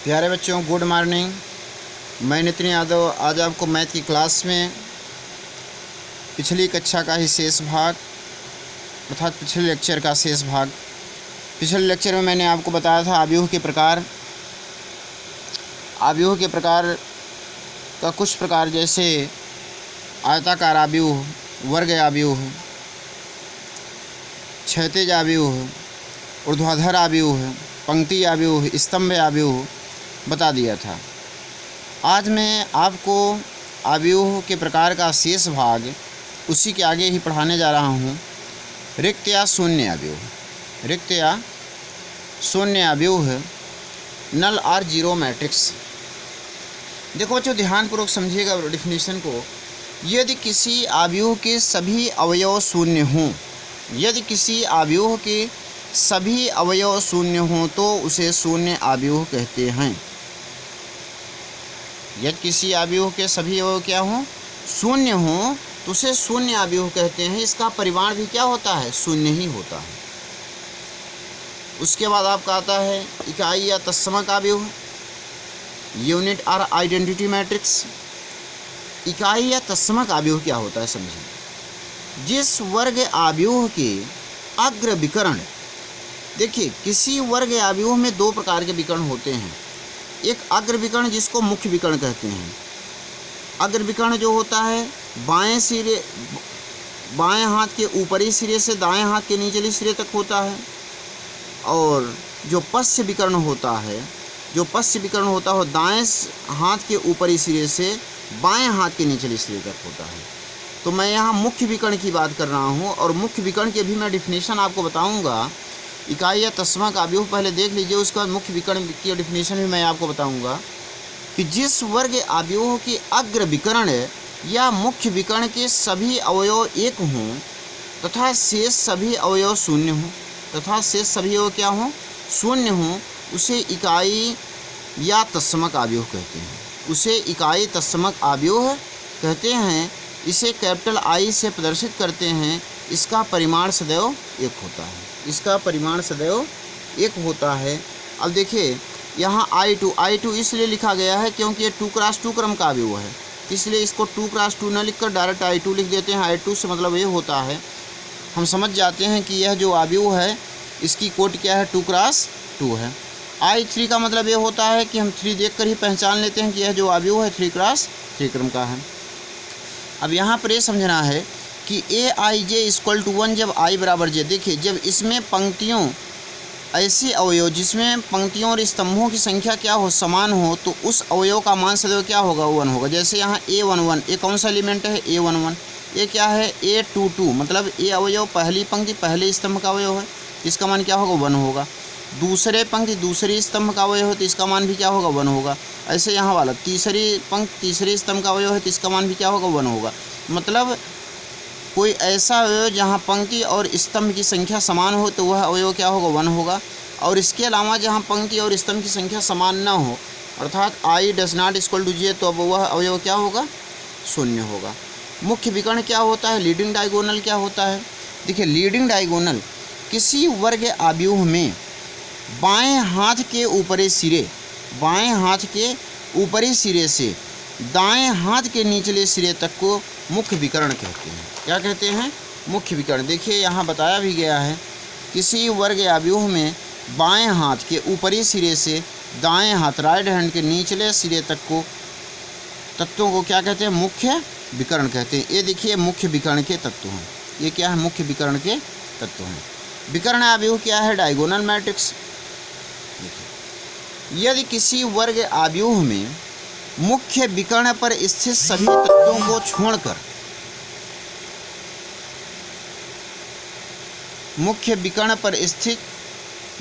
प्यारे बच्चों, good morning. मैं नितिन यादव आज आपको मैथ की क्लास में पिछली कक्षा का ही शेष भाग अर्थात पिछले लेक्चर का शेष भाग। पिछले लेक्चर में मैंने आपको बताया था आव्यूह के प्रकार का कुछ प्रकार, जैसे आयताकार आव्यूह, वर्ग आव्यूह, क्षैतिज आव्यूह, ऊर्ध्वाधर आव्यूह, पंक्ति आव्यूह, स्तंभ आव्यूह बता दिया था। आज मैं आपको आव्यूह के प्रकार का शेष भाग उसी के आगे ही पढ़ाने जा रहा हूँ। रिक्त या शून्य आव्यूह, रिक्त या शून्य आव्यूह, नल और जीरो मैट्रिक्स। देखो बच्चों, ध्यानपूर्वक समझिएगा डिफिनीशन को। यदि किसी आव्यूह के सभी अवयव शून्य हों, यदि किसी आव्यूह के सभी अवयव शून्य हों तो उसे शून्य आव्यूह कहते हैं। यदि किसी आव्यूह के सभी अवयव क्या हों, शून्य हों, तो उसे शून्य आव्यूह कहते हैं। इसका परिमाण भी क्या होता है, शून्य ही होता है। उसके बाद आपका आता है इकाई या तत्समक आव्यूह, यूनिट और आइडेंटिटी मैट्रिक्स। इकाई या तत्समक आव्यूह क्या होता है समझिए। जिस वर्ग आव्यूह के अग्र विकर्ण, देखिए किसी वर्ग आव्यूह में दो प्रकार के विकर्ण होते हैं। एक अग्र विकर्ण जिसको मुख्य विकर्ण कहते हैं। अग्र विकर्ण जो होता है बाएं हाथ के ऊपरी सिरे से दाएं हाथ के निचले सिरे तक होता है, और जो पश्च विकर्ण होता है, दाएं हाथ के ऊपरी सिरे से बाएं हाथ के निचले सिरे तक होता है। तो मैं यहाँ मुख्य विकर्ण की बात कर रहा हूँ, और मुख्य विकर्ण के भी मैं डिफिनेशन आपको बताऊँगा। इकाई या तत्समक आव्यूह पहले देख लीजिए, उसके बाद मुख्य विकर्ण की डिफिनेशन भी मैं आपको बताऊंगा कि जिस वर्ग आव्यूह के अग्र विकर्ण या मुख्य विकर्ण के सभी अवयव एक हों तथा शेष सभी अवयव शून्य हों, उसे इकाई या तत्समक आव्यूह कहते हैं। इसे कैपिटल आई से प्रदर्शित करते हैं। इसका परिमाण सदैव एक होता है। अब देखिए यहाँ I2 इसलिए लिखा गया है क्योंकि ये 2x2 क्रम का आव्यूह है, इसलिए इसको 2x2 न लिखकर डायरेक्ट I2 लिख देते हैं। I2 से मतलब ये होता है, हम समझ जाते हैं कि यह जो आव्यूह है इसकी कोटि क्या है, 2x2 है। I3 का मतलब ये होता है कि हम 3 देखकर ही पहचान लेते हैं कि यह जो आव्यूह है 3x3 क्रम का है। अब यहाँ पर ये समझना है कि AIJ = 1 जब I बराबर J। देखिए जब इसमें पंक्तियों, ऐसे अवयव जिसमें पंक्तियों और स्तंभों की संख्या क्या हो, समान हो, तो उस अवयव का मान सदैव क्या होगा, 1 होगा। जैसे यहाँ A11, ये कौन सा एलिमेंट है, A11। ये क्या है, A22, मतलब A अवयव पहली पंक्ति पहले स्तंभ का अवयव है, इसका मान क्या होगा, 1 होगा। दूसरे पंक्ति दूसरी स्तंभ का अवयव है तो इसका मान भी क्या होगा, 1 होगा। ऐसे यहाँ वाला तीसरी पंक्ति तीसरे स्तंभ का अवयव है तो इसका मान भी क्या होगा, 1 होगा। मतलब कोई ऐसा अवयव जहाँ पंक्ति और स्तंभ की संख्या समान हो तो वह अवयव क्या होगा, 1 होगा। और इसके अलावा जहाँ पंक्ति और स्तंभ की संख्या समान न हो, अर्थात I ≠ J, तो अब वह अवयव क्या होगा, शून्य होगा। मुख्य विकर्ण क्या होता है, लीडिंग डायगोनल क्या होता है। देखिए लीडिंग डायगोनल किसी वर्ग आव्यूह में बाएं हाथ के ऊपरी सिरे से दाएं हाथ के निचले सिरे तक को मुख्य विकर्ण कहते हैं। क्या कहते हैं, मुख्य विकर्ण। देखिए यहाँ बताया भी गया है, किसी वर्ग आव्यूह में बाएं हाथ के ऊपरी सिरे से दाएं हाथ राइट हैंड के निचले सिरे तक को तत्वों को क्या कहते हैं, मुख्य विकर्ण कहते हैं। ये देखिए मुख्य विकर्ण के तत्व हैं। ये क्या है, मुख्य विकर्ण के तत्व हैं। विकर्ण आव्यूह क्या है, डायगोनल मैट्रिक्स। यदि किसी वर्ग आव्यूह में मुख्य विकर्ण पर स्थित सभी तत्वों को छोड़कर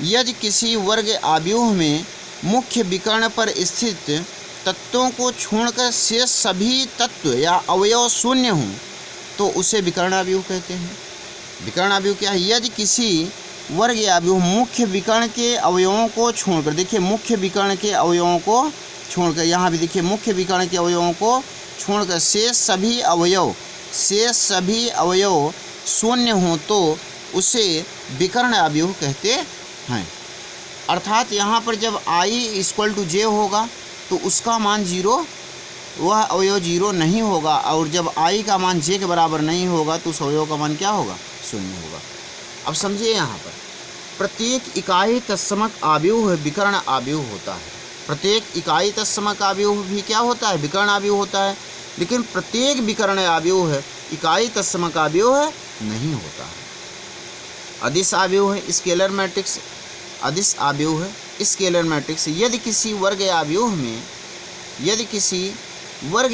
यदि किसी वर्ग आव्यूह में मुख्य विकर्ण पर स्थित तत्वों को छोड़कर शेष सभी तत्व या अवयव शून्य हों तो उसे विकर्ण आव्यूह कहते हैं। विकर्ण आव्यूह क्या है, यदि किसी वर्ग आव्यूह मुख्य विकर्ण के अवयवों को छोड़कर, देखिए मुख्य विकर्ण के अवयवों को छोड़कर, यहाँ भी देखिए मुख्य विकर्ण के अवयवों को छोड़कर शेष सभी अवयव शून्य हों तो उसे विकर्ण आव्यूह कहते हैं। अर्थात यहाँ पर जब i = j होगा तो उसका मान 0, वह अवयव 0 नहीं होगा, और जब i का मान j के बराबर नहीं होगा तो उस अवयव का मान क्या होगा? 0 होगा। अब समझिए, यहाँ पर प्रत्येक इकाई तत्समक आव्यूह विकर्ण आव्यूह होता है। प्रत्येक इकाई तत्समक आव्यूह भी क्या होता है? विकर्ण आव्यूह होता है। लेकिन प्रत्येक विकर्ण आव्यूह इकाई तत्समक आव्यूह नहीं होता है। अदिश आव्यूह स्केलर मैट्रिक्स, अदिश आव्यूह स्केलर मैट्रिक्स यदि किसी वर्ग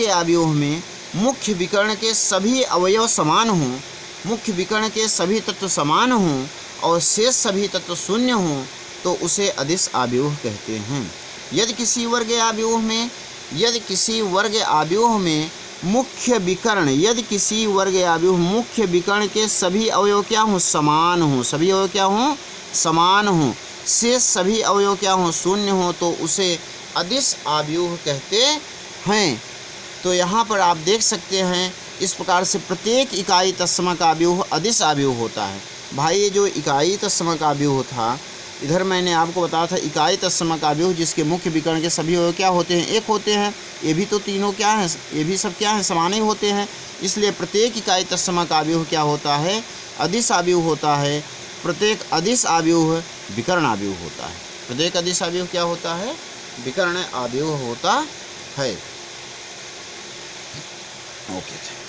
आव्यूह में मुख्य विकर्ण के सभी अवयव समान हों, मुख्य विकर्ण के सभी तत्व समान हों और शेष सभी तत्व शून्य हों तो उसे अदिश आव्यूह कहते हैं। यदि किसी वर्ग आव्यूह में मुख्य विकर्ण के सभी अवयव क्या हों? समान हों, सभी अवयव क्या हों? समान हों, शेष सभी अवयव क्या हों? शून्य हों तो उसे अदिश आव्यूह कहते हैं। तो यहाँ पर आप देख सकते हैं, इस प्रकार से प्रत्येक इकाई तत्समक आव्यूह अदिश आव्यूह होता है। भाई ये जो इकाई तत्समक आव्यूह था, इधर मैंने आपको बताया था इकाई तत्समक आव्यूह जिसके मुख्य विकर्ण के सभी अवयव क्या होते हैं? एक होते हैं। ये भी तो तीनों क्या हैं? ये भी सब क्या हैं? समान ही होते हैं। इसलिए प्रत्येक इकाई तत्समक आव्यूह क्या होता है? अदिश आव्यूह होता है। प्रत्येक अदिश आव्यूह विकर्ण आव्यूह होता है। प्रत्येक अदिश आव्यूह क्या होता है? विकर्ण आव्यूह होता है। ओके।